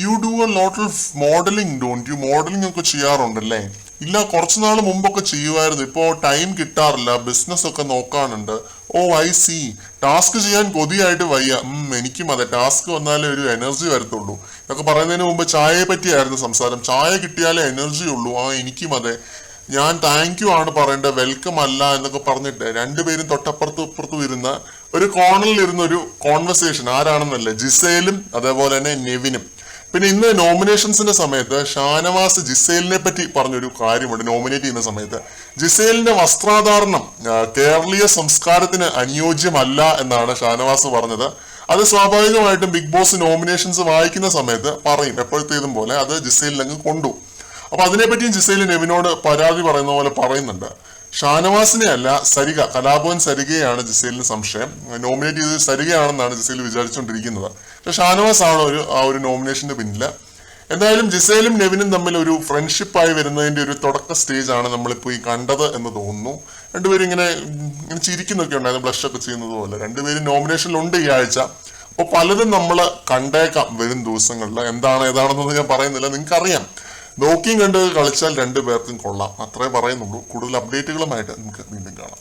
You do a lot of modelling, don't you? Modelling ഒക്കെ ചെയ്യാറുണ്ടല്ലേ? ഇല്ല, കുറച്ചു നാൾ മുമ്പൊക്കെ ചെയ്യുമായിരുന്നു. ഇപ്പോൾ ടൈം കിട്ടാറില്ല, ബിസിനസ് ഒക്കെ നോക്കാനുണ്ട്. ഓ ഐ സി. ടാസ്ക് ചെയ്യാൻ കൊതിയായിട്ട് വയ്യ. എനിക്കും അതെ, ടാസ്ക് വന്നാലേ ഒരു എനർജി വരത്തുള്ളൂ. ഇതൊക്കെ പറയുന്നതിന് മുമ്പ് ചായയെ പറ്റിയായിരുന്നു സംസാരം. ചായ കിട്ടിയാലേ എനർജി ഉള്ളൂ. എനിക്കും അതെ. ഞാൻ താങ്ക് യു ആണ് പറയേണ്ടത്, വെൽക്കം അല്ല എന്നൊക്കെ പറഞ്ഞിട്ട് രണ്ടുപേരും തൊട്ടപ്പുറത്തും ഇപ്പുറത്തും ഇരുന്ന ഒരു കോർണറിൽ ഇരുന്ന ഒരു കോൺവെർസേഷൻ. ആരാണെന്നല്ലേ, ജിസേലും അതേപോലെ തന്നെ നെവിനും. പിന്നെ ഇന്ന് നോമിനേഷൻസിന്റെ സമയത്ത് ഷാനവാസ് ജിസേലിനെ പറ്റി പറഞ്ഞൊരു കാര്യമുണ്ട്. നോമിനേറ്റ് ചെയ്യുന്ന സമയത്ത് ജിസേലിന്റെ വസ്ത്രാധാരണം കേരളീയ സംസ്കാരത്തിന് അനുയോജ്യമല്ല എന്നാണ് ഷാനവാസ് പറഞ്ഞത്. അത് സ്വാഭാവികമായിട്ടും ബിഗ് ബോസ് നോമിനേഷൻസ് വായിക്കുന്ന സമയത്ത് പറയും, എപ്പോഴത്തേതും പോലെ അത് ജിസേലിനങ്ങ് കൊണ്ടു. അപ്പൊ അതിനെപ്പറ്റിയും ജിസേൽ നെവിനോട് പരാതി പറയുന്ന പോലെ പറയുന്നുണ്ട്. ഷാനവാസിനെ അല്ല, സരിക, കലാഭവൻ സരികയാണ് ജിസേലിന് സംശയം. നോമിനേറ്റ് ചെയ്തത് സരികയാണെന്നാണ് ജിസേൽ വിചാരിച്ചുകൊണ്ടിരിക്കുന്നത്. പക്ഷെ ഷാനവാസ് ആണ് ആ ഒരു നോമിനേഷന്റെ പിന്നില്. എന്തായാലും ജിസേലും നെവിനും തമ്മിൽ ഒരു ഫ്രണ്ട്ഷിപ്പായി വരുന്നതിന്റെ ഒരു തുടക്ക സ്റ്റേജ് ആണ് നമ്മളിപ്പോ ഈ കണ്ടത് എന്ന് തോന്നുന്നു. രണ്ടുപേരും ഇങ്ങനെ ചിരിക്കുന്നൊക്കെ ഉണ്ടായിരുന്നു, ബ്ലഷ് ഒക്കെ ചെയ്യുന്നത് പോലെ. രണ്ടുപേരും നോമിനേഷനിലുണ്ട് ഈ ആഴ്ച. അപ്പോൾ പലതും നമ്മൾ കണ്ടേക്കാം വരും ദിവസങ്ങളിൽ. ഏതാണെന്നൊന്നും ഞാൻ പറയുന്നില്ല, നിങ്ങൾക്കറിയാം. നോക്കിയും കണ്ട് കളിച്ചാൽ രണ്ടുപേർക്കും കൊള്ളാം, അത്രേ പറയുന്നുള്ളൂ. കൂടുതൽ അപ്ഡേറ്റുകളുമായിട്ട് നമുക്ക് വീണ്ടും കാണാം.